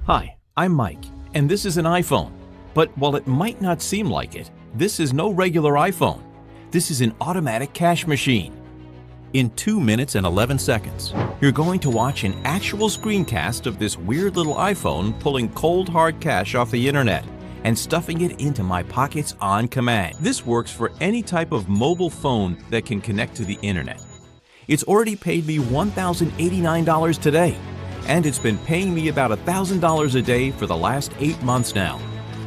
Hi, I'm Mike, and this is an iPhone. But while it might not seem like it, this is no regular iPhone. This is an automatic cash machine. In 2 minutes and 11 seconds, you're going to watch an actual screencast of this weird little iPhone pulling cold hard cash off the internet and stuffing it into my pockets on command. This works for any type of mobile phone that can connect to the internet. It's already paid me $1,089 today, and it's been paying me about $1,000 a day for the last 8 months now.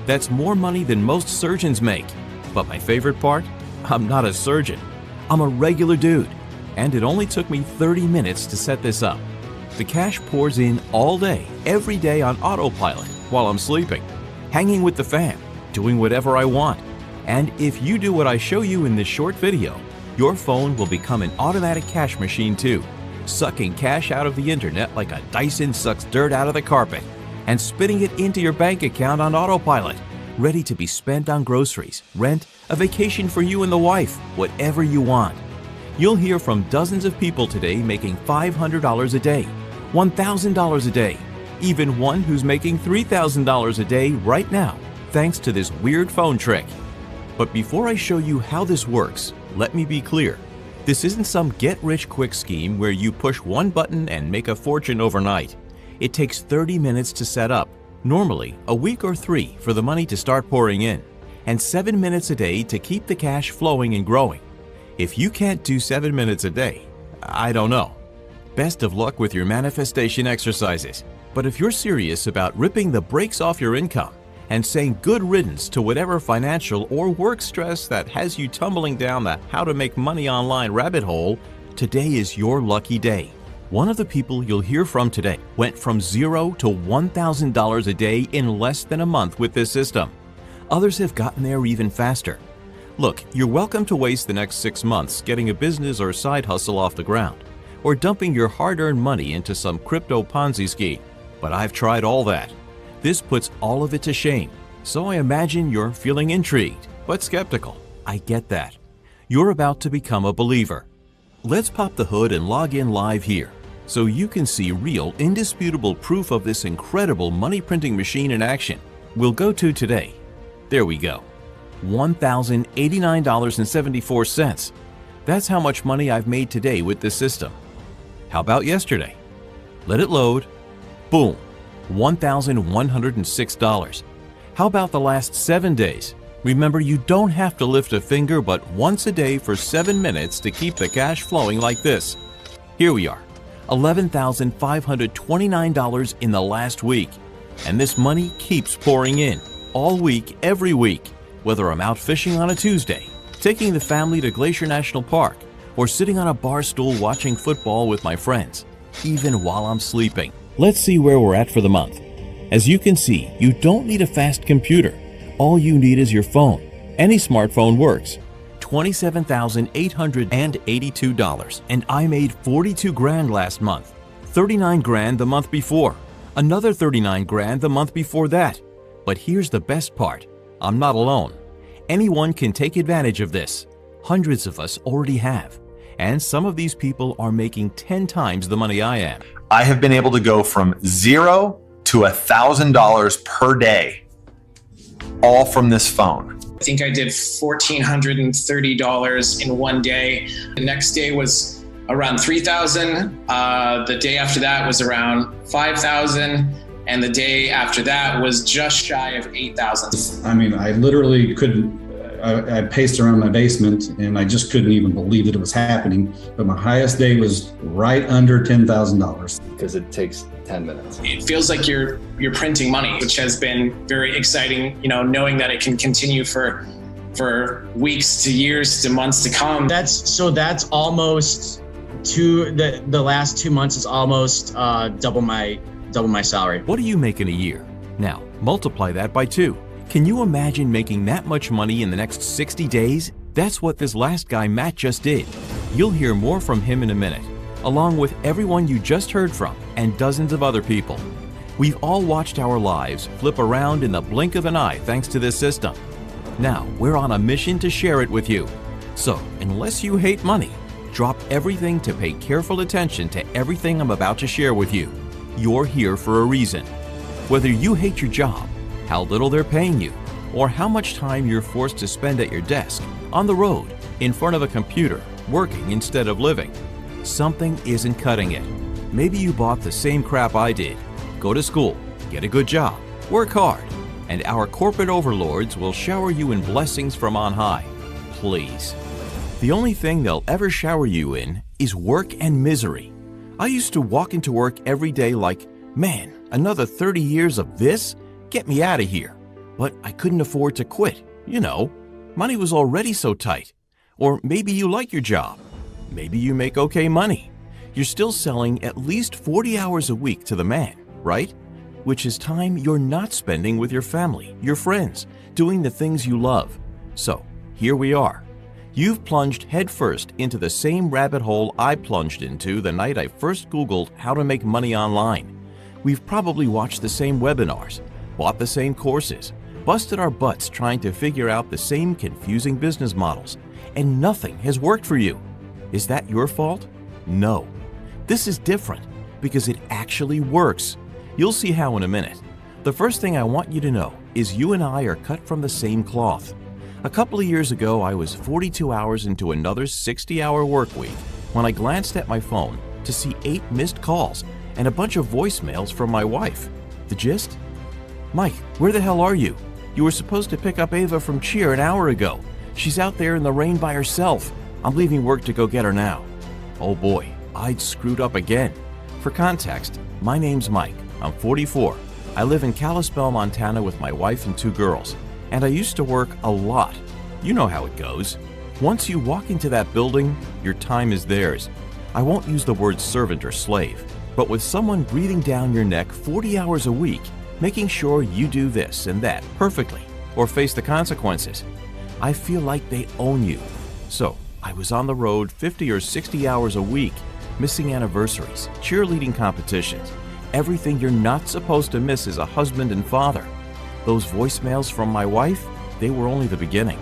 That's more money than most surgeons make. But my favorite part? I'm not a surgeon. I'm a regular dude, and it only took me 30 minutes to set this up. The cash pours in all day, every day on autopilot while I'm sleeping, hanging with the fam, doing whatever I want. And if you do what I show you in this short video, your phone will become an automatic cash machine too, sucking cash out of the internet like a Dyson sucks dirt out of the carpet and spitting it into your bank account on autopilot, ready to be spent on groceries, rent, a vacation for you and the wife, whatever you want. You'll hear from dozens of people today making $500 a day, $1,000 a day, even one who's making $3,000 a day right now, thanks to this weird phone trick. But before I show you how this works, let me be clear. This isn't some get-rich-quick scheme where you push one button and make a fortune overnight. It takes 30 minutes to set up, normally a week or 3 for the money to start pouring in, and 7 minutes a day to keep the cash flowing and growing. If you can't do 7 minutes a day, I don't know. Best of luck with your manifestation exercises. But if you're serious about ripping the brakes off your income and saying good riddance to whatever financial or work stress that has you tumbling down the how to make money online rabbit hole, today is your lucky day. One of the people you'll hear from today went from $0 to $1,000 a day in less than a month with this system. Others have gotten there even faster. Look, you're welcome to waste the next 6 months getting a business or side hustle off the ground, or dumping your hard-earned money into some crypto Ponzi scheme. But I've tried all that. This puts all of it to shame. So I imagine you're feeling intrigued, but skeptical. I get that. You're about to become a believer. Let's pop the hood and log in live here, so you can see real, indisputable proof of this incredible money printing machine in action. We'll go to today. There we go. $1,089.74. That's how much money I've made today with this system. How about yesterday? Let it load. Boom, $1,106. How about the last 7 days? Remember, you don't have to lift a finger but once a day for 7 minutes to keep the cash flowing like this. Here we are, $11,529 in the last week. And this money keeps pouring in, all week, every week, whether I'm out fishing on a Tuesday, taking the family to Glacier National Park, or sitting on a bar stool watching football with my friends, even while I'm sleeping. Let's see where we're at for the month. As you can see, you don't need a fast computer. All you need is your phone. Any smartphone works. $27,882, and I made 42 grand last month, 39 grand the month before, another 39 grand the month before that. But here's the best part. I'm not alone. Anyone can take advantage of this. Hundreds of us already have. And some of these people are making 10 times the money I am. I have been able to go from $0 to $1,000 per day, all from this phone. I think I did $1,430 in one day. The next day was around $3,000. The day after that was around $5,000. And the day after that was just shy of $8,000. I mean, I literally couldn't, I paced around my basement and I just couldn't even believe that it was happening. But my highest day was right under $10,000. Because it takes 10 minutes. It feels like you're printing money, which has been very exciting, you know, knowing that it can continue for weeks to years to months to come. That's almost the last 2 months is almost double my salary. What do you make in a year? Now, multiply that by 2. Can you imagine making that much money in the next 60 days? That's what this last guy, Matt, just did. You'll hear more from him in a minute, along with everyone you just heard from and dozens of other people. We've all watched our lives flip around in the blink of an eye thanks to this system. Now, we're on a mission to share it with you. So, unless you hate money, drop everything to pay careful attention to everything I'm about to share with you. You're here for a reason. Whether you hate your job, how little they're paying you, or how much time you're forced to spend at your desk, on the road, in front of a computer, working instead of living, something isn't cutting it. Maybe you bought the same crap I did. Go to school, get a good job, work hard, and our corporate overlords will shower you in blessings from on high. Please. The only thing they'll ever shower you in is work and misery. I used to walk into work every day like, man, another 30 years of this? Get me out of here. But I couldn't afford to quit. You know, money was already so tight. Or maybe you like your job. Maybe you make okay money. You're still selling at least 40 hours a week to the man, right? Which is time you're not spending with your family, your friends, doing the things you love. So, here we are. You've plunged headfirst into the same rabbit hole I plunged into the night I first Googled how to make money online. We've probably watched the same webinars, bought the same courses, busted our butts trying to figure out the same confusing business models, and nothing has worked for you. Is that your fault? No. This is different because it actually works. You'll see how in a minute. The first thing I want you to know is you and I are cut from the same cloth. A couple of years ago, I was 42 hours into another 60-hour work week when I glanced at my phone to see 8 missed calls and a bunch of voicemails from my wife. The gist? Mike, where the hell are you? You were supposed to pick up Ava from cheer an hour ago. She's out there in the rain by herself. I'm leaving work to go get her now. Oh boy, I'd screwed up again. For context, my name's Mike. I'm 44. I live in Kalispell, Montana with my wife and 2 girls. And I used to work a lot. You know how it goes. Once you walk into that building, your time is theirs. I won't use the word servant or slave, but with someone breathing down your neck 40 hours a week, making sure you do this and that perfectly, or face the consequences. I feel like they own you. So I was on the road 50 or 60 hours a week, missing anniversaries, cheerleading competitions, everything you're not supposed to miss as a husband and father. Those voicemails from my wife, they were only the beginning.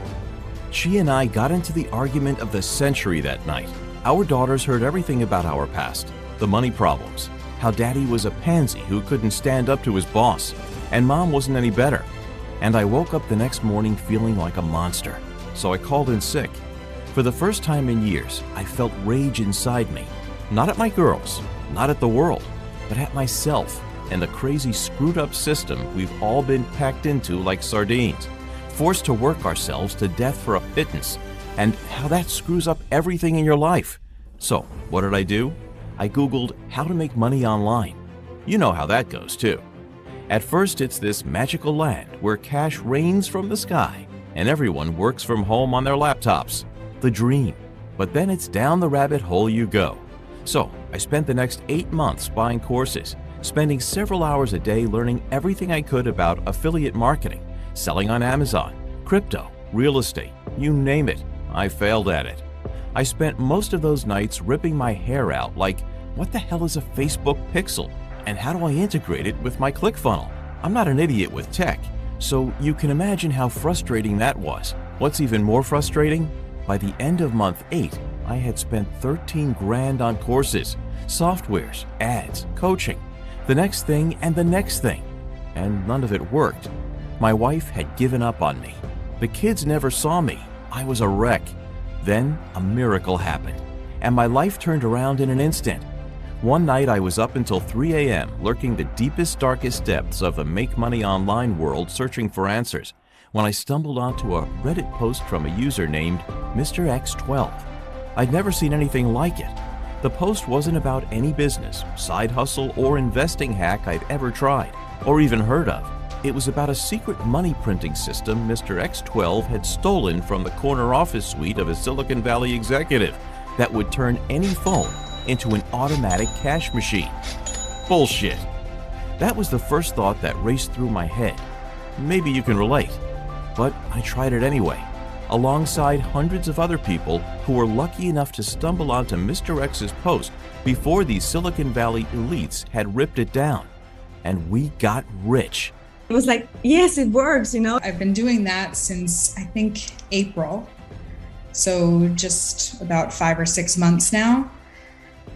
She and I got into the argument of the century that night. Our daughters heard everything about our past, the money problems, how daddy was a pansy who couldn't stand up to his boss, and mom wasn't any better. And I woke up the next morning feeling like a monster, so I called in sick. For the first time in years, I felt rage inside me, not at my girls, not at the world, but at myself and the crazy screwed up system we've all been packed into like sardines, forced to work ourselves to death for a pittance, and how that screws up everything in your life. So, what did I do? I Googled how to make money online. You know how that goes too. At first, it's this magical land where cash rains from the sky and everyone works from home on their laptops. The dream. But then it's down the rabbit hole you go. So, I spent the next 8 months buying courses, spending several hours a day learning everything I could about affiliate marketing, selling on Amazon, crypto, real estate, you name it. I failed at it. I spent most of those nights ripping my hair out like, what the hell is a Facebook pixel? And how do I integrate it with my ClickFunnels? I'm not an idiot with tech, so you can imagine how frustrating that was. What's even more frustrating? By the end of month 8, I had spent 13 grand on courses, softwares, ads, coaching, the next thing and the next thing, and none of it worked. My wife had given up on me. The kids never saw me. I was a wreck. Then a miracle happened, and my life turned around in an instant. One night I was up until 3 a.m. lurking the deepest, darkest depths of the make money online world searching for answers, when I stumbled onto a Reddit post from a user named Mr. X12. I'd never seen anything like it. The post wasn't about any business, side hustle, or investing hack I'd ever tried, or even heard of. It was about a secret money printing system Mr. X12 had stolen from the corner office suite of a Silicon Valley executive that would turn any phone into an automatic cash machine. Bullshit. That was the first thought that raced through my head. Maybe you can relate. But I tried it anyway, alongside hundreds of other people who were lucky enough to stumble onto Mr. X's post before these Silicon Valley elites had ripped it down. And we got rich. It was like, yes, it works, you know. I've been doing that since, I think, April. So just about 5 or 6 months now.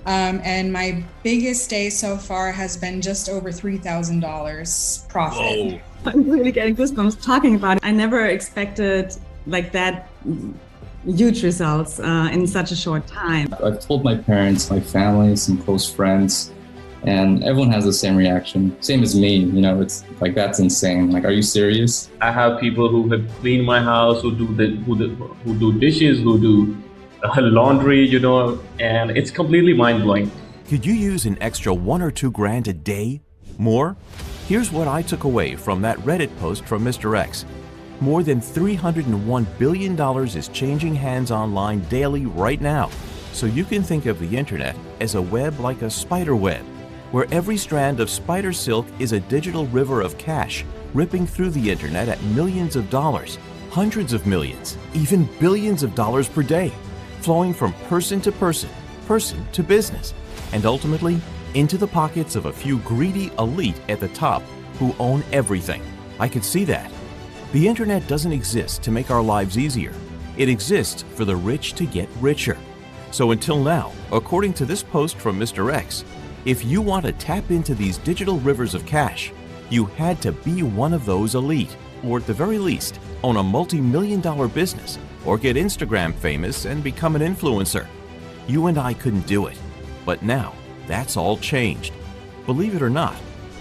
And my biggest day so far has been just over $3,000 profit. Whoa. I'm really getting goosebumps talking about it. I never expected like that huge results in such a short time. I've told my parents, my family, some close friends, and everyone has the same reaction. Same as me, you know, it's like, that's insane. Like, are you serious? I have people who have cleaned my house, who do dishes, who do laundry, you know, and it's completely mind-blowing. Could you use an extra $1 or $2 grand a day? More? Here's what I took away from that Reddit post from Mr. X. More than $301 billion is changing hands online daily right now. So you can think of the internet as a web like a spider web, where every strand of spider silk is a digital river of cash ripping through the internet at millions of dollars, hundreds of millions, even billions of dollars per day, flowing from person to person, person to business, and ultimately into the pockets of a few greedy elite at the top who own everything. I could see that. The internet doesn't exist to make our lives easier. It exists for the rich to get richer. So until now, according to this post from Mr. X, if you want to tap into these digital rivers of cash, you had to be one of those elite, or at the very least, own a multi-million-dollar business, or get Instagram famous and become an influencer. You and I couldn't do it. But now, that's all changed. Believe it or not,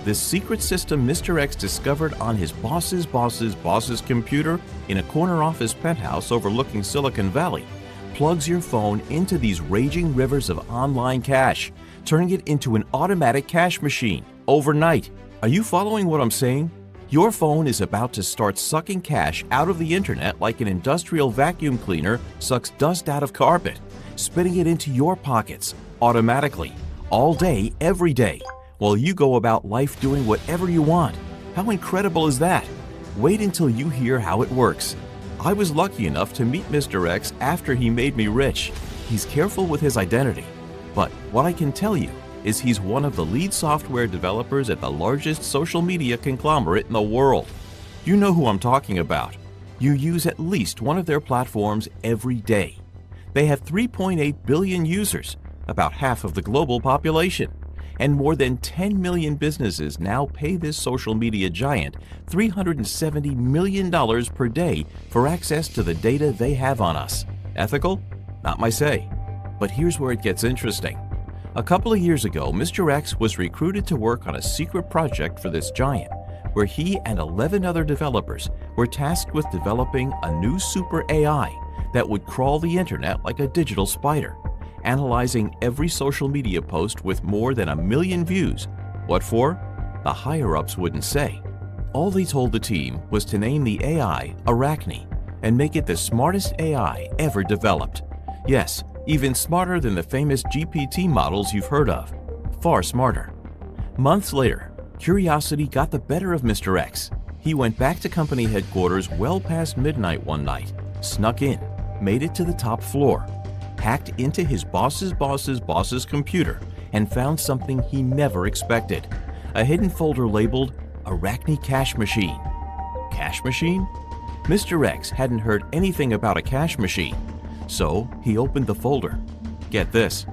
this secret system Mr. X discovered on his boss's computer in a corner office penthouse overlooking Silicon Valley plugs your phone into these raging rivers of online cash, turning it into an automatic cash machine overnight. Are you following what I'm saying? Your phone is about to start sucking cash out of the internet like an industrial vacuum cleaner sucks dust out of carpet, spitting it into your pockets automatically, all day, every day, while you go about life doing whatever you want. How incredible is that? Wait until you hear how it works. I was lucky enough to meet Mr. X after he made me rich. He's careful with his identity, but what I can tell you is he's one of the lead software developers at the largest social media conglomerate in the world. You know who I'm talking about. You use at least one of their platforms every day. They have 3.8 billion users, about half of the global population, and more than 10 million businesses now pay this social media giant $370 million per day for access to the data they have on us. Ethical? Not my say. But here's where it gets interesting. A couple of years ago, Mr. X was recruited to work on a secret project for this giant, where he and 11 other developers were tasked with developing a new super AI that would crawl the internet like a digital spider, analyzing every social media post with more than 1 million views. What for? The higher-ups wouldn't say. All they told the team was to name the AI Arachne and make it the smartest AI ever developed. Yes, even smarter than the famous GPT models you've heard of. Far smarter. Months later, curiosity got the better of Mr. X. He went back to company headquarters well past midnight one night, snuck in, made it to the top floor, hacked into his boss's computer, and found something he never expected. A hidden folder labeled Arachne Cash Machine. Cash machine? Mr. X hadn't heard anything about a cash machine, so he opened the folder. Get this.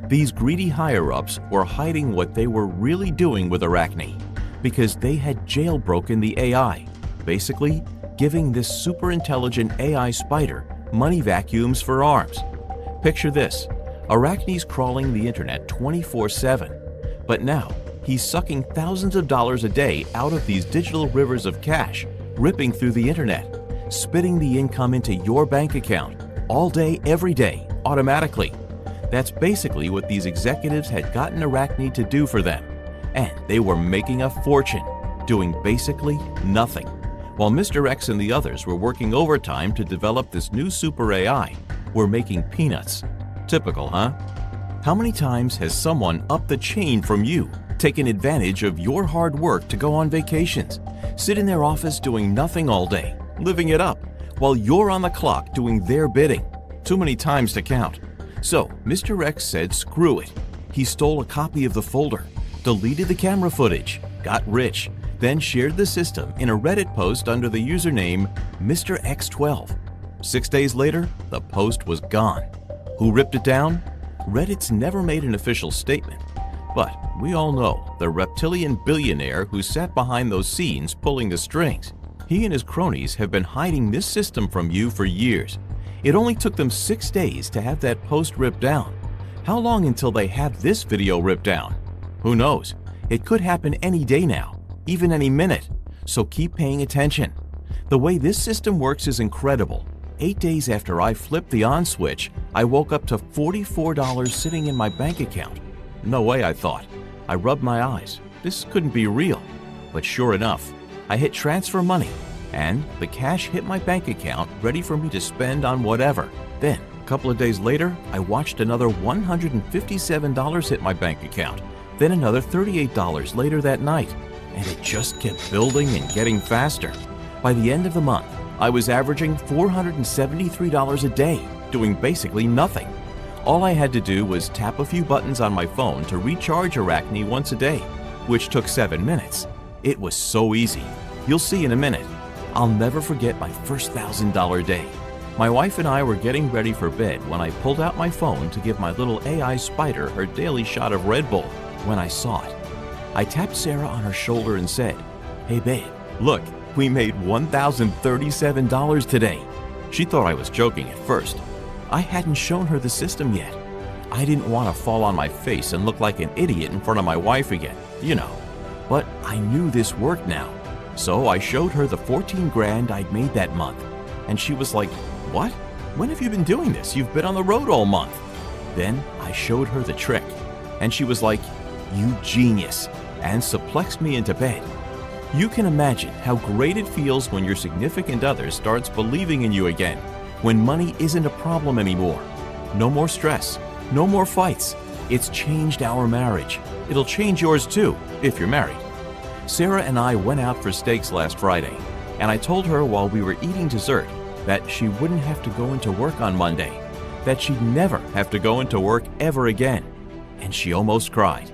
These greedy higher-ups were hiding what they were really doing with Arachne, because they had jailbroken the AI, basically giving this super intelligent AI spider money vacuums for arms. Picture this. Arachne's crawling the internet 24/7, but now he's sucking thousands of dollars a day out of these digital rivers of cash, ripping through the internet, spitting the income into your bank account, all day, every day, automatically. That's basically what these executives had gotten Arachne to do for them. And they were making a fortune, doing basically nothing. While Mr. X and the others were working overtime to develop this new super AI, we're making peanuts. Typical, huh? How many times has someone up the chain from you taken advantage of your hard work to go on vacations, sit in their office doing nothing all day, living it up, while you're on the clock doing their bidding? Too many times to count. So Mr. X said screw it. He stole a copy of the folder, deleted the camera footage, got rich, then shared the system in a Reddit post under the username Mr. X12. 6 days later, the post was gone. Who ripped it down? Reddit's never made an official statement, but we all know the reptilian billionaire who sat behind those scenes pulling the strings. He and his cronies have been hiding this system from you for years. It only took them 6 days to have that post ripped down. How long until they have this video ripped down? Who knows? It could happen any day now, even any minute. So keep paying attention. The way this system works is incredible. 8 days after I flipped the on switch, I woke up to $44 sitting in my bank account. No way, I thought. I rubbed my eyes. This couldn't be real. But sure enough, I hit transfer money, and the cash hit my bank account ready for me to spend on whatever. Then, a couple of days later, I watched another $157 hit my bank account, then another $38 later that night, and it just kept building and getting faster. By the end of the month, I was averaging $473 a day, doing basically nothing. All I had to do was tap a few buttons on my phone to recharge Arachne once a day, which took 7 minutes. It was so easy. You'll see in a minute. I'll never forget my first $1,000 day. My wife and I were getting ready for bed when I pulled out my phone to give my little AI spider her daily shot of Red Bull when I saw it. I tapped Sarah on her shoulder and said, "Hey babe, look, we made $1,037 today." She thought I was joking at first. I hadn't shown her the system yet. I didn't want to fall on my face and look like an idiot in front of my wife again, you know. But I knew this worked now. So I showed her the 14 grand I'd made that month. And she was like, "What? When have you been doing this? You've been on the road all month." Then I showed her the trick. And she was like, "You genius," and suplexed me into bed. You can imagine how great it feels when your significant other starts believing in you again, when money isn't a problem anymore. No more stress, no more fights. It's changed our marriage. It'll change yours too, if you're married. Sarah and I went out for steaks last Friday, and I told her while we were eating dessert that she wouldn't have to go into work on Monday, that she'd never have to go into work ever again. And she almost cried.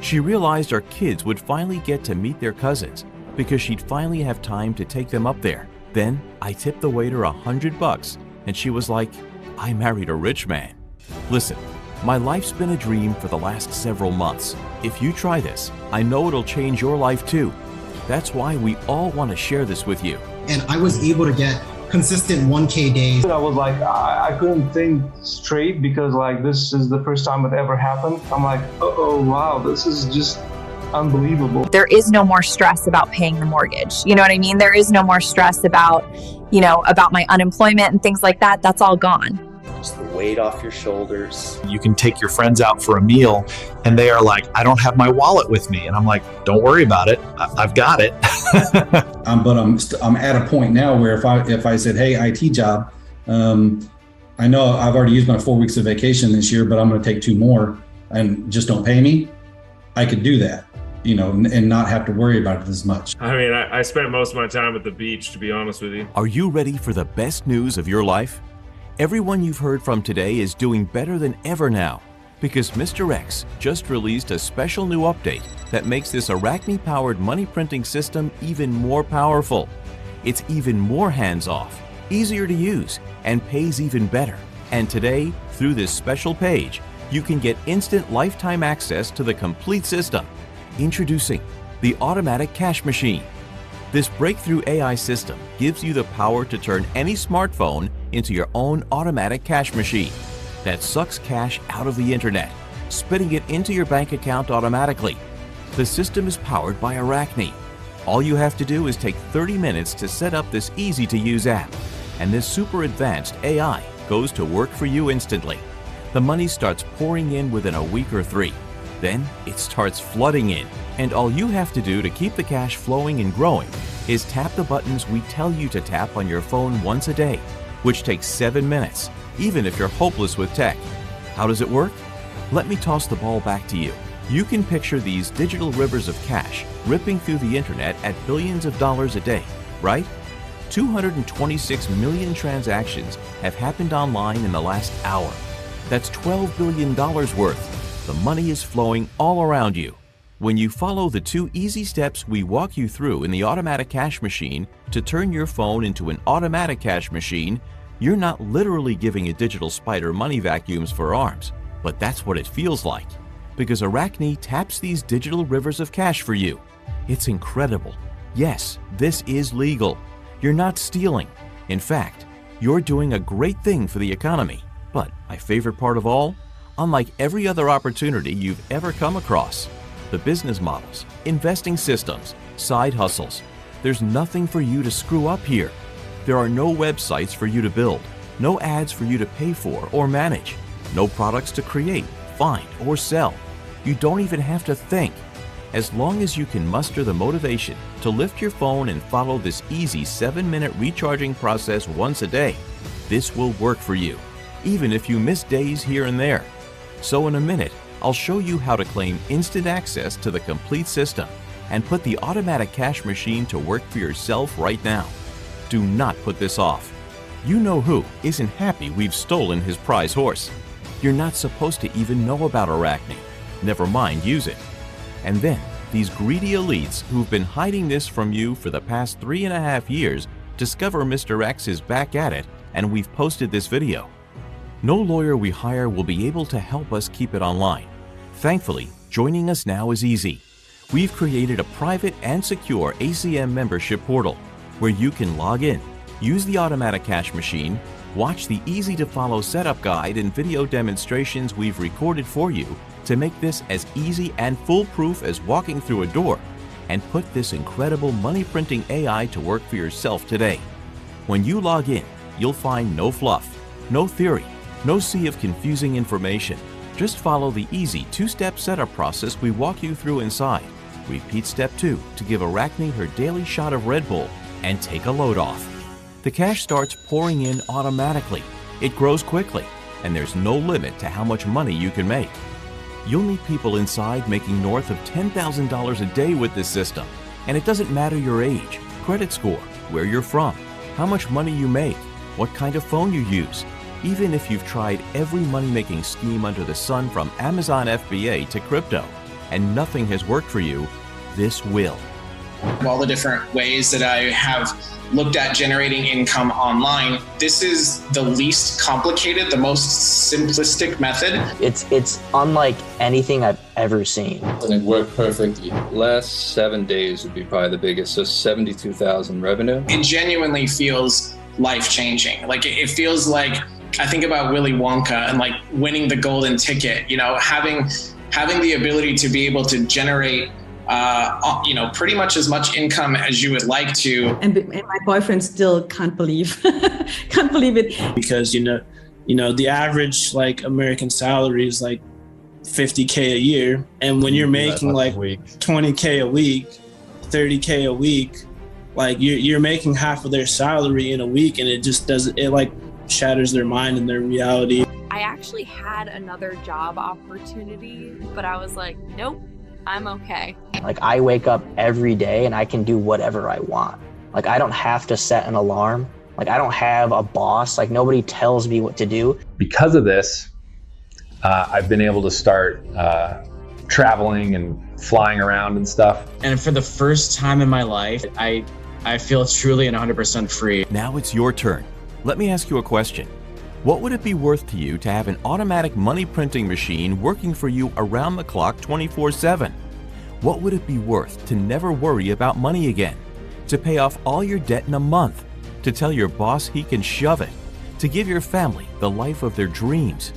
She realized our kids would finally get to meet their cousins because she'd finally have time to take them up there. Then I tipped the waiter $100 and she was like, "I married a rich man." Listen, my life's been a dream for the last several months. If you try this, I know it'll change your life too. That's why we all want to share this with you. And I was able to get consistent 1K days. I was like, I couldn't think straight because like this is the first time it ever happened. I'm like, oh wow, this is just unbelievable. There is no more stress about paying the mortgage. You know what I mean? There is no more stress about, about my unemployment and things like that. That's all gone. Just the weight off your shoulders. You can take your friends out for a meal and they are like, "I don't have my wallet with me." And I'm like, "Don't worry about it. I've got it." But I'm at a point now where if I said, "Hey, IT job, I know I've already used my 4 weeks of vacation this year, but I'm going to take 2 more and just don't pay me," I could do that, and not have to worry about it as much. I mean, I spent most of my time at the beach, to be honest with you. Are you ready for the best news of your life? Everyone you've heard from today is doing better than ever now because Mr. X just released a special new update that makes this Arachne-powered money printing system even more powerful. It's even more hands-off, easier to use, and pays even better. And today, through this special page, you can get instant lifetime access to the complete system. Introducing the Automatic Cash Machine. This breakthrough AI system gives you the power to turn any smartphone into your own automatic cash machine that sucks cash out of the internet, spitting it into your bank account automatically. The system is powered by Arachne. All you have to do is take 30 minutes to set up this easy-to-use app, and this super advanced AI goes to work for you instantly. The money starts pouring in within a week or 3. Then it starts flooding in, and all you have to do to keep the cash flowing and growing is tap the buttons we tell you to tap on your phone once a day, which takes 7 minutes, even if you're hopeless with tech. How does it work? Let me toss the ball back to you. You can picture these digital rivers of cash ripping through the internet at billions of dollars a day, right? 226 million transactions have happened online in the last hour. That's $12 billion worth. The money is flowing all around you. When you follow the 2 easy steps we walk you through in the Automatic Cash Machine to turn your phone into an automatic cash machine, you're not literally giving a digital spider money vacuums for arms. But that's what it feels like, because Arachne taps these digital rivers of cash for you. It's incredible. Yes, this is legal. You're not stealing. In fact, you're doing a great thing for the economy. But my favorite part of all, unlike every other opportunity you've ever come across, the business models, investing systems, side hustles, there's nothing for you to screw up here. There are no websites for you to build, no ads for you to pay for or manage, no products to create, find, or sell. You don't even have to think. As long as you can muster the motivation to lift your phone and follow this easy 7-minute recharging process once a day, this will work for you, even if you miss days here and there. So in a minute, I'll show you how to claim instant access to the complete system and put the automatic cash machine to work for yourself right now. Do not put this off. You know who isn't happy we've stolen his prize horse. You're not supposed to even know about Arachne. Never mind use it. And then, these greedy elites who've been hiding this from you for the past 3.5 years discover Mr. X is back at it, and we've posted this video. No lawyer we hire will be able to help us keep it online. Thankfully, joining us now is easy. We've created a private and secure ACM membership portal where you can log in, use the automatic cash machine, watch the easy-to-follow setup guide and video demonstrations we've recorded for you to make this as easy and foolproof as walking through a door, and put this incredible money-printing AI to work for yourself today. When you log in, you'll find no fluff, no theory, no sea of confusing information. Just follow the easy 2-step setup process we walk you through inside. Repeat step 2 to give Arachne her daily shot of Red Bull and take a load off. The cash starts pouring in automatically. It grows quickly, and there's no limit to how much money you can make. You'll meet people inside making north of $10,000 a day with this system, and it doesn't matter your age, credit score, where you're from, how much money you make, what kind of phone you use. Even if you've tried every money-making scheme under the sun from Amazon FBA to crypto, and nothing has worked for you, this will. All the different ways that I have looked at generating income online, this is the least complicated, the most simplistic method. It's unlike anything I've ever seen. And it worked perfectly. Last 7 days would be probably the biggest, so 72,000 revenue. It genuinely feels life-changing. Like it feels like, I think about Willy Wonka and like winning the golden ticket, you know, having the ability to be able to generate pretty much as much income as you would like to. And my boyfriend still can't believe it. Because, you know, the average like American salary is like $50K a year. And when you're making like $20K a week, $30K a week, like you're making half of their salary in a week, and it just doesn't, it like shatters their mind and their reality. I actually had another job opportunity, but I was like, nope, I'm okay. Like I wake up every day and I can do whatever I want. Like I don't have to set an alarm. Like I don't have a boss. Like nobody tells me what to do. Because of this, I've been able to start traveling and flying around and stuff. And for the first time in my life, I feel truly and 100% free. Now it's your turn. Let me ask you a question. What would it be worth to you to have an automatic money printing machine working for you around the clock 24/7? What would it be worth to never worry about money again? To pay off all your debt in a month? To tell your boss he can shove it? To give your family the life of their dreams?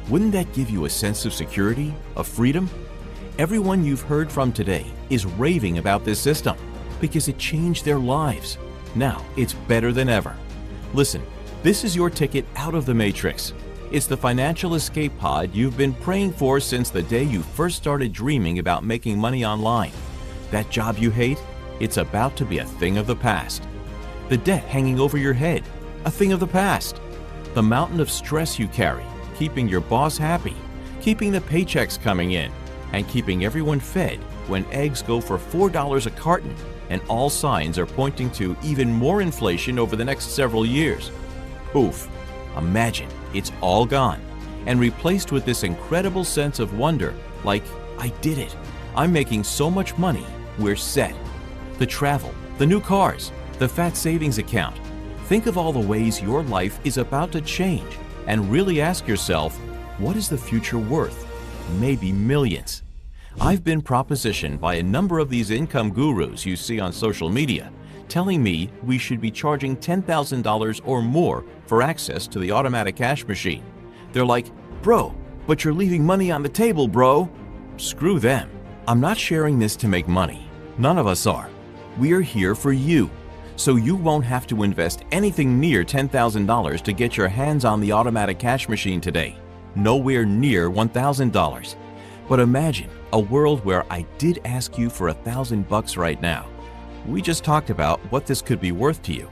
Wouldn't that give you a sense of security, of freedom? Everyone you've heard from today is raving about this system because it changed their lives. Now it's better than ever. Listen, this is your ticket out of the matrix. It's the financial escape pod you've been praying for since the day you first started dreaming about making money online. That job you hate, it's about to be a thing of the past. The debt hanging over your head, a thing of the past. The mountain of stress you carry, keeping your boss happy, keeping the paychecks coming in, and keeping everyone fed when eggs go for $4 a carton, and all signs are pointing to even more inflation over the next several years. Oof, imagine it's all gone and replaced with this incredible sense of wonder, like, I did it. I'm making so much money, we're set. The travel, the new cars, the fat savings account. Think of all the ways your life is about to change and really ask yourself, What is the future worth? Maybe millions. I've been propositioned by a number of these income gurus you see on social media, telling me we should be charging $10,000 or more for access to the automatic cash machine. They're like, bro, but you're leaving money on the table, bro. Screw them. I'm not sharing this to make money. None of us are. We are here for you, so you won't have to invest anything near $10,000 to get your hands on the automatic cash machine today. Nowhere near $1,000. But imagine a world where I did ask you for $1,000 right now. We just talked about what this could be worth to you.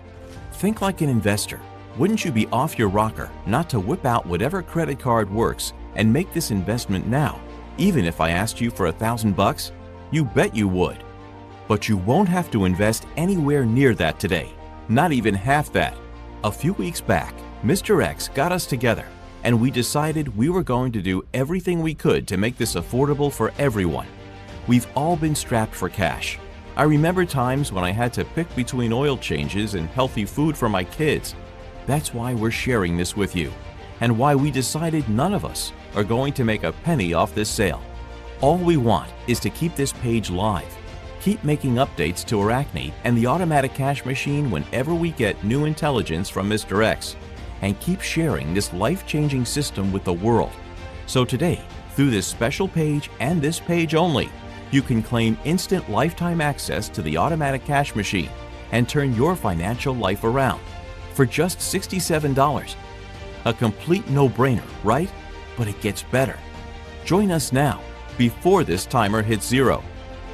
Think like an investor. Wouldn't you be off your rocker not to whip out whatever credit card works and make this investment now, even if I asked you for $1,000? You bet you would. But you won't have to invest anywhere near that today, not even half that. A few weeks back, Mr. X got us together, and we decided we were going to do everything we could to make this affordable for everyone. We've all been strapped for cash. I remember times when I had to pick between oil changes and healthy food for my kids. That's why we're sharing this with you, and why we decided none of us are going to make a penny off this sale. All we want is to keep this page live, keep making updates to Arachne and the automatic cash machine whenever we get new intelligence from Mr. X, and keep sharing this life-changing system with the world. So today, through this special page and this page only, you can claim instant lifetime access to the automatic cash machine and turn your financial life around for just $67. A complete no-brainer, right? But it gets better. Join us now before this timer hits zero,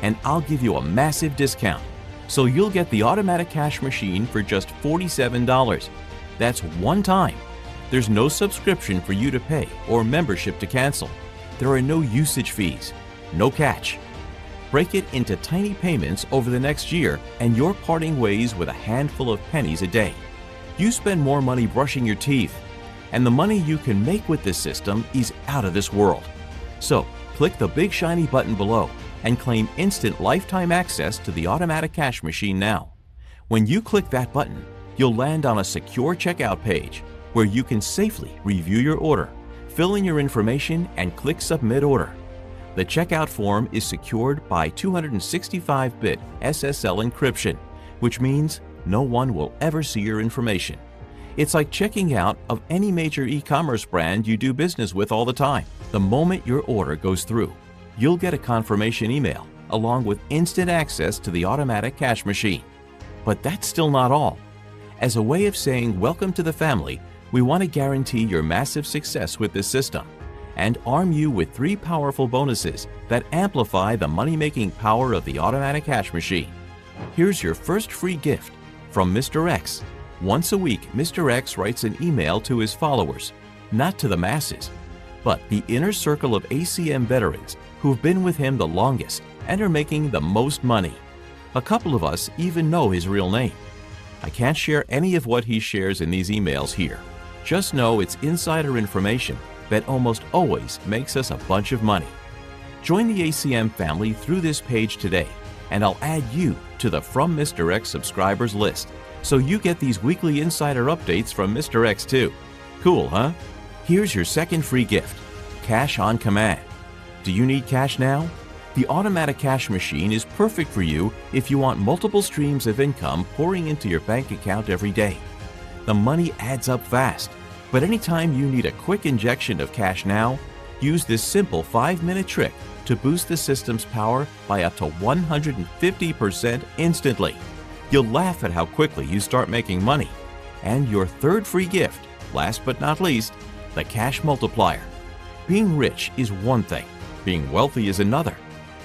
and I'll give you a massive discount. So you'll get the automatic cash machine for just $47. That's one time. There's no subscription for you to pay or membership to cancel. There are no usage fees, no catch. Break it into tiny payments over the next year, and you're parting ways with a handful of pennies a day. You spend more money brushing your teeth, and the money you can make with this system is out of this world. So click the big shiny button below and claim instant lifetime access to the automatic cash machine now. When you click that button, you'll land on a secure checkout page where you can safely review your order, fill in your information, and click Submit Order. The checkout form is secured by 265-bit SSL encryption, which means no one will ever see your information. It's like checking out of any major e-commerce brand you do business with all the time. The moment your order goes through, you'll get a confirmation email along with instant access to the automatic cash machine. But that's still not all. As a way of saying welcome to the family, we want to guarantee your massive success with this system and arm you with 3 powerful bonuses that amplify the money-making power of the automatic cash machine. Here's your first free gift from Mr. X. Once a week, Mr. X writes an email to his followers, not to the masses, but the inner circle of ACM veterans who've been with him the longest and are making the most money. A couple of us even know his real name. I can't share any of what he shares in these emails here. Just know it's insider information that almost always makes us a bunch of money. Join the ACM family through this page today, and I'll add you to the From Mr. X subscribers list, so you get these weekly insider updates from Mr. X too. Cool, huh? Here's your second free gift, Cash on Command. Do you need cash now? The automatic cash machine is perfect for you if you want multiple streams of income pouring into your bank account every day. The money adds up fast, but anytime you need a quick injection of cash now, use this simple 5-minute trick to boost the system's power by up to 150% instantly. You'll laugh at how quickly you start making money. And your third free gift, last but not least, the Cash Multiplier. Being rich is one thing, being wealthy is another.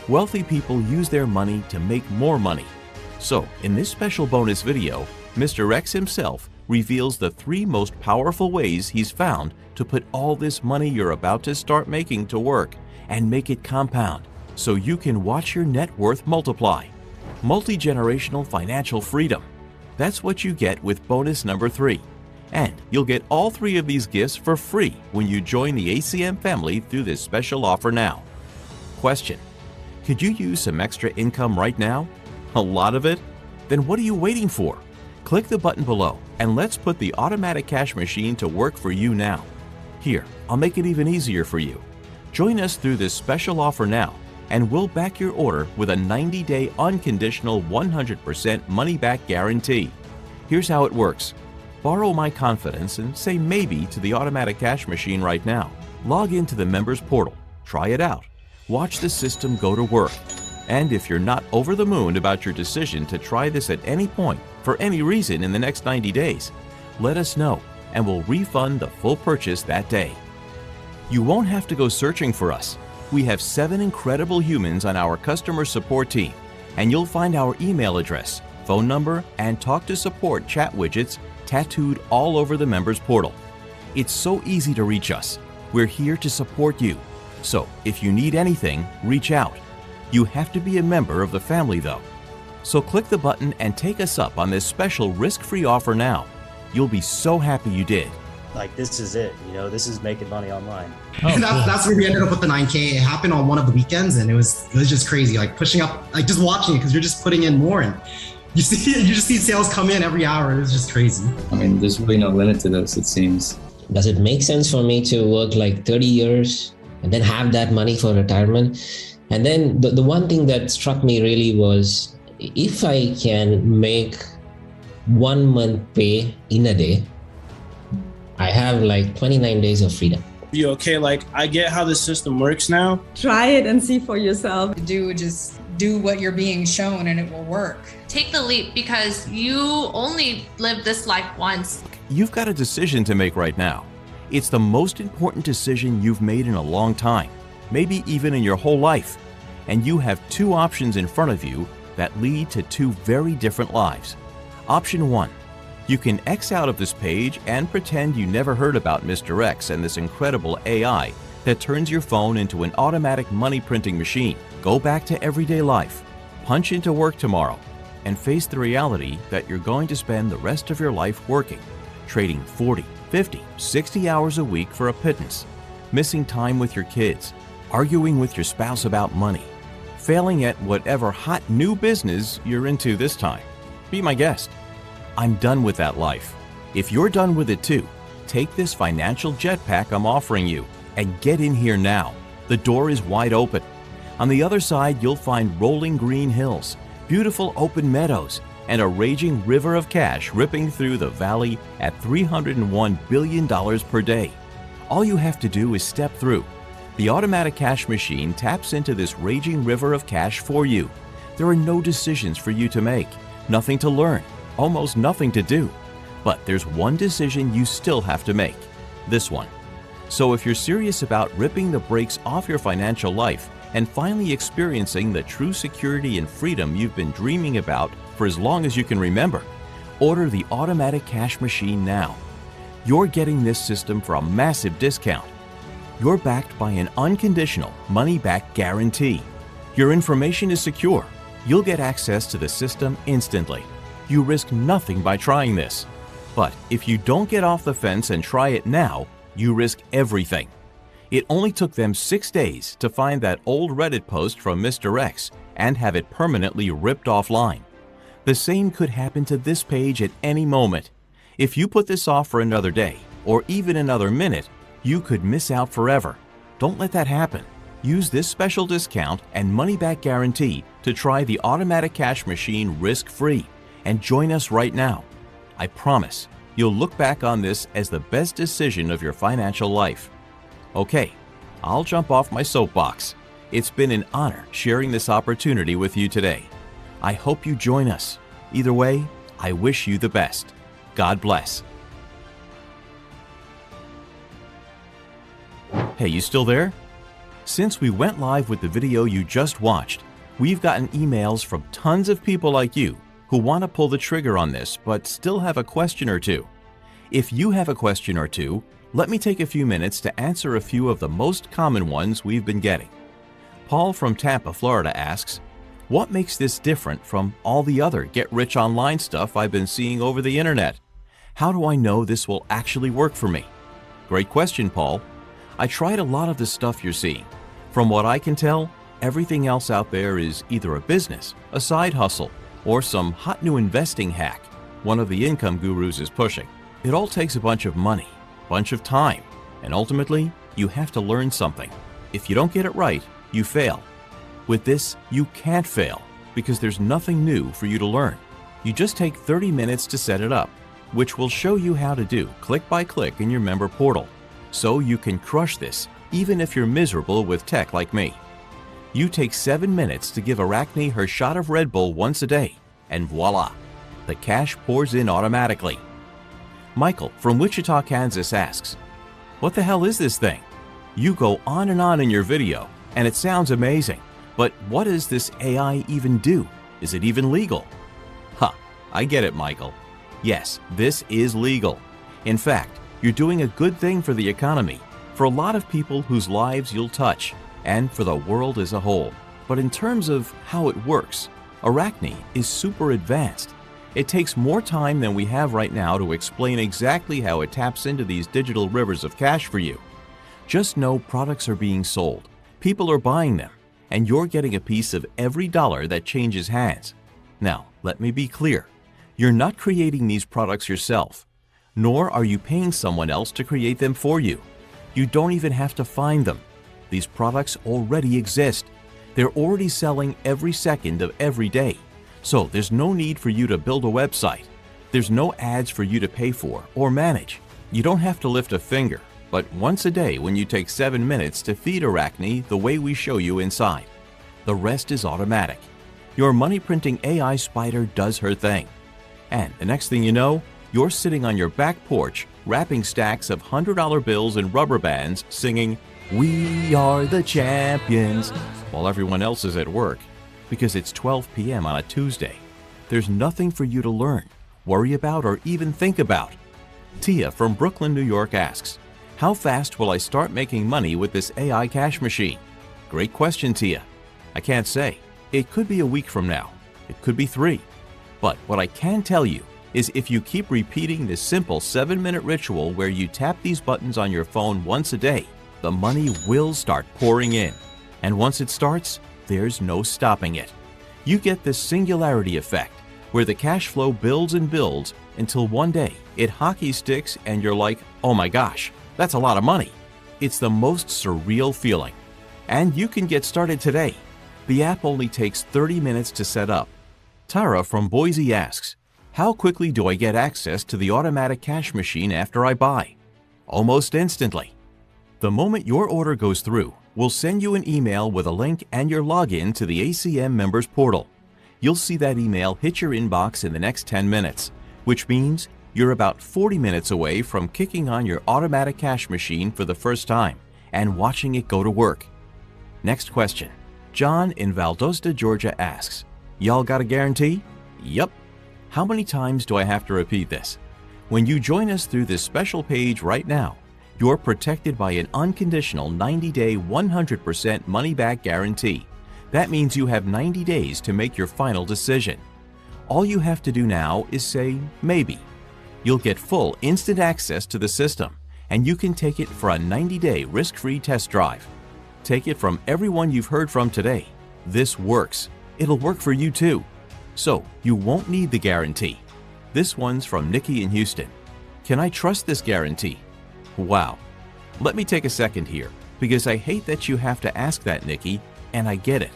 Wealthy people use their money to make more money. So, in this special bonus video, Mr. X himself reveals the 3 most powerful ways he's found to put all this money you're about to start making to work and make it compound so you can watch your net worth multiply. Multi-generational financial freedom. That's what you get with bonus number 3. And you'll get all 3 of these gifts for free when you join the ACM family through this special offer now. Question: could you use some extra income right now? A lot of it? Then what are you waiting for? Click the button below and let's put the automatic cash machine to work for you now. Here, I'll make it even easier for you. Join us through this special offer now, and we'll back your order with a 90-day unconditional 100% money-back guarantee. Here's how it works. Borrow my confidence and say maybe to the automatic cash machine right now. Log into the members portal, try it out, watch the system go to work. And if you're not over the moon about your decision to try this at any point, for any reason in the next 90 days, let us know and we'll refund the full purchase that day. You won't have to go searching for us. We have 7 incredible humans on our customer support team, and you'll find our email address, phone number, and talk to support chat widgets tattooed all over the members portal. It's so easy to reach us. We're here to support you. So if you need anything, reach out. You have to be a member of the family though. So click the button and take us up on this special risk-free offer now. You'll be so happy you did. Like, this is it, you know, this is making money online. That's where we ended up with the 9K. It happened on one of the weekends, and it was just crazy. Like pushing up, like just watching it, because you're just putting in more, and you just see sales come in every hour. It was just crazy. I mean, there's really no limit to this, it seems. Does it make sense for me to work like 30 years and then have that money for retirement? And then the one thing that struck me really was, if I can make 1 month pay in a day, I have like 29 days of freedom. You okay? Like, I get how the system works now. Try it and see for yourself. Just do what you're being shown and it will work. Take the leap, because you only live this life once. You've got a decision to make right now. It's the most important decision you've made in a long time, maybe even in your whole life. And you have 2 options in front of you that lead to 2 very different lives. Option 1. You can X out of this page and pretend you never heard about Mr. X and this incredible AI that turns your phone into an automatic money printing machine. Go back to everyday life, punch into work tomorrow, and face the reality that you're going to spend the rest of your life working, trading 40, 50, 60 hours a week for a pittance, missing time with your kids, arguing with your spouse about money, failing at whatever hot new business you're into this time. Be my guest. I'm done with that life. If you're done with it too, take this financial jetpack I'm offering you and get in here now. The door is wide open. On the other side, you'll find rolling green hills, beautiful open meadows, and a raging river of cash ripping through the valley at $301 billion per day. All you have to do is step through. The automatic cash machine taps into this raging river of cash for you. There are no decisions for you to make, nothing to learn, almost nothing to do. But there's one decision you still have to make, this one. So if you're serious about ripping the brakes off your financial life and finally experiencing the true security and freedom you've been dreaming about for as long as you can remember, order the automatic cash machine now. You're getting this system for a massive discount. You're backed by an unconditional money-back guarantee. Your information is secure. You'll get access to the system instantly. You risk nothing by trying this. But if you don't get off the fence and try it now, you risk everything. It only took them 6 days to find that old Reddit post from Mr. X and have it permanently ripped offline. The same could happen to this page at any moment. If you put this off for another day, or even another minute, you could miss out forever. Don't let that happen. Use this special discount and money-back guarantee to try the automatic cash machine risk-free. And join us right now. I promise you'll look back on this as the best decision of your financial life. Okay, I'll jump off my soapbox. It's been an honor sharing this opportunity with you today. I hope you join us. Either way, I wish you the best. God bless. Hey, you still there? Since we went live with the video you just watched, we've gotten emails from tons of people like you who want to pull the trigger on this but still have a question or two. If you have a question or two, let me take a few minutes to answer a few of the most common ones we've been getting. Paul from Tampa, Florida asks, what makes this different from all the other get-rich-online stuff I've been seeing over the internet? How do I know this will actually work for me? Great question, Paul. I tried a lot of the stuff you're seeing. From what I can tell, everything else out there is either a business, a side hustle, or some hot new investing hack one of the income gurus is pushing. It all takes a bunch of money, bunch of time, And ultimately, you have to learn something. If you don't get it right, you fail. With this, you can't fail because there's nothing new for you to learn. You just take 30 minutes to set it up, which will show you how to do click by click in your member portal. So you can crush this even if you're miserable with tech like me. You take 7 minutes to give Arachne her shot of Red Bull once a day, and voila, the cash pours in automatically. Michael from Wichita, Kansas asks, "What the hell is this thing? You go on in your video, and it sounds amazing, but what does this AI even do? Is it even legal?" I get it, Michael. Yes, this is legal. In fact, you're doing a good thing for the economy, for a lot of people whose lives you'll touch, and for the world as a whole. But in terms of how it works, Arachne is super advanced. It takes more time than we have right now to explain exactly how it taps into these digital rivers of cash for you. Just know products are being sold, people are buying them, and you're getting a piece of every dollar that changes hands. Now, let me be clear. You're not creating these products yourself, nor are you paying someone else to create them for you. You don't even have to find them. These products already exist. They're already selling every second of every day. So there's no need for you to build a website. There's no ads for you to pay for or manage. You don't have to lift a finger, but once a day when you take 7 minutes to feed Arachne the way we show you inside. The rest is automatic. Your money printing AI spider does her thing. And the next thing you know, you're sitting on your back porch wrapping stacks of $100 bills and rubber bands singing, "We are the champions," while everyone else is at work. Because it's 12 p.m. on a Tuesday. There's nothing for you to learn, worry about, or even think about. Tia from Brooklyn, New York asks, "How fast will I start making money with this AI cash machine?" Great question, Tia. I can't say. It could be a week from now. It could be 3. But what I can tell you is if you keep repeating this simple 7-minute ritual where you tap these buttons on your phone once a day, the money will start pouring in. And once it starts, there's no stopping it. You get this singularity effect where the cash flow builds and builds until one day it hockey sticks and you're like, "Oh my gosh, that's a lot of money." It's the most surreal feeling. And you can get started today. The app only takes 30 minutes to set up. Tara from Boise asks, "How quickly do I get access to the automatic cash machine after I buy?" Almost instantly. The moment your order goes through, we'll send you an email with a link and your login to the ACM members portal. You'll see that email hit your inbox in the next 10 minutes, which means you're about 40 minutes away from kicking on your automatic cash machine for the first time and watching it go to work. Next question. John in Valdosta, Georgia asks, "Y'all got a guarantee?" Yup. How many times do I have to repeat this? When you join us through this special page right now, you're protected by an unconditional 90-day 100% money-back guarantee. That means you have 90 days to make your final decision. All you have to do now is say, maybe. You'll get full instant access to the system, and you can take it for a 90-day risk-free test drive. Take it from everyone you've heard from today. This works. It'll work for you too. So you won't need the guarantee. This one's from Nikki in Houston. "Can I trust this guarantee?" Wow. Let me take a second here, because I hate that you have to ask that, Nikki, and I get it.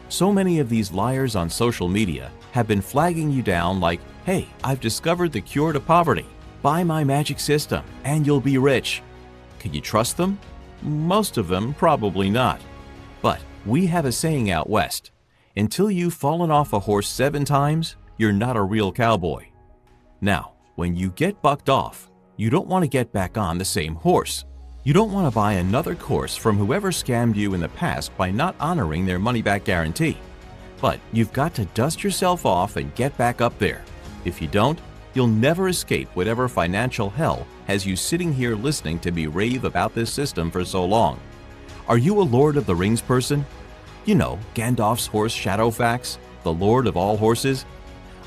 So many of these liars on social media have been flagging you down like, "Hey, I've discovered the cure to poverty. Buy my magic system and you'll be rich." Can you trust them? Most of them probably not. But we have a saying out west, until you've fallen off a horse 7 times, you're not a real cowboy. Now, when you get bucked off, you don't want to get back on the same horse. You don't want to buy another course from whoever scammed you in the past by not honoring their money-back guarantee. But you've got to dust yourself off and get back up there. If you don't, you'll never escape whatever financial hell has you sitting here listening to me rave about this system for so long. Are you a Lord of the Rings person? You know, Gandalf's horse Shadowfax, the Lord of all horses?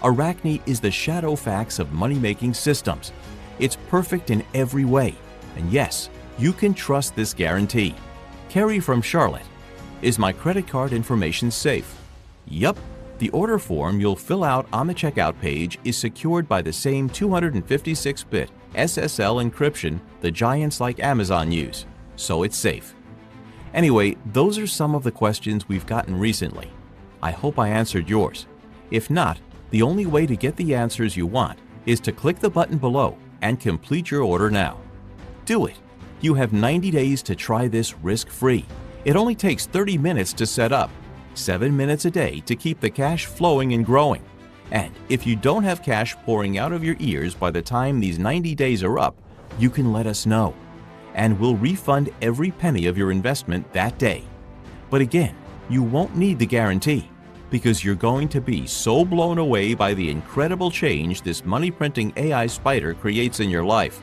Arachne is the Shadowfax of money-making systems. It's perfect in every way. And yes, you can trust this guarantee. Carrie from Charlotte. "Is my credit card information safe?" Yup. The order form you'll fill out on the checkout page is secured by the same 256-bit SSL encryption the giants like Amazon use, so it's safe. Anyway, those are some of the questions we've gotten recently. I hope I answered yours. If not, the only way to get the answers you want is to click the button below and complete your order now. Do it. You have 90 days to try this risk-free. It only takes 30 minutes to set up, 7 minutes a day to keep the cash flowing and growing. And if you don't have cash pouring out of your ears by the time these 90 days are up, you can let us know, and we'll refund every penny of your investment that day. But again, you won't need the guarantee, because you're going to be so blown away by the incredible change this money printing AI spider creates in your life.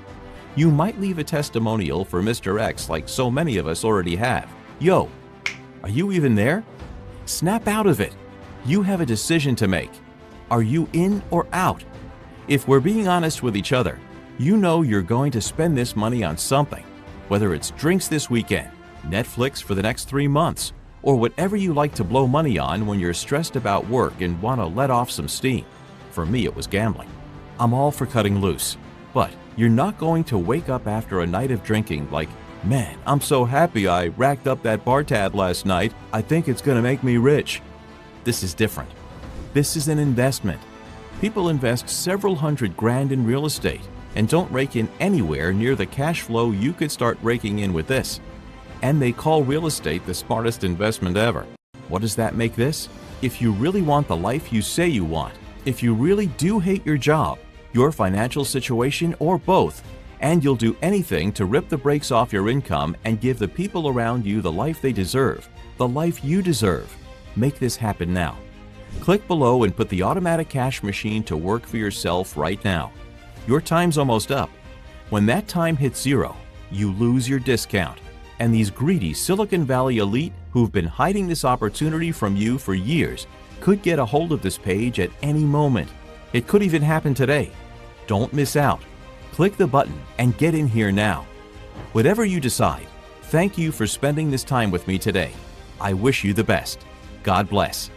You might leave a testimonial for Mr. X like so many of us already have. Yo, are you even there? Snap out of it. You have a decision to make. Are you in or out? If we're being honest with each other, you know you're going to spend this money on something, whether it's drinks this weekend, Netflix for the next 3 months, or whatever you like to blow money on when you're stressed about work and want to let off some steam. For me, it was gambling. I'm all for cutting loose, but you're not going to wake up after a night of drinking like, man, I'm so happy I racked up that bar tab last night. I think it's going to make me rich. This is different. This is an investment. People invest several $100,000 in real estate and don't rake in anywhere near the cash flow you could start raking in with this. And they call real estate the smartest investment ever. What does that make this? If you really want the life you say you want, if you really do hate your job, your financial situation, or both, and you'll do anything to rip the brakes off your income and give the people around you the life they deserve, the life you deserve, make this happen now. Click below and put the automatic cash machine to work for yourself right now. Your time's almost up. When that time hits 0, you lose your discount. And these greedy Silicon Valley elite who've been hiding this opportunity from you for years could get a hold of this page at any moment. It could even happen today. Don't miss out. Click the button and get in here now. Whatever you decide, thank you for spending this time with me today. I wish you the best. God bless.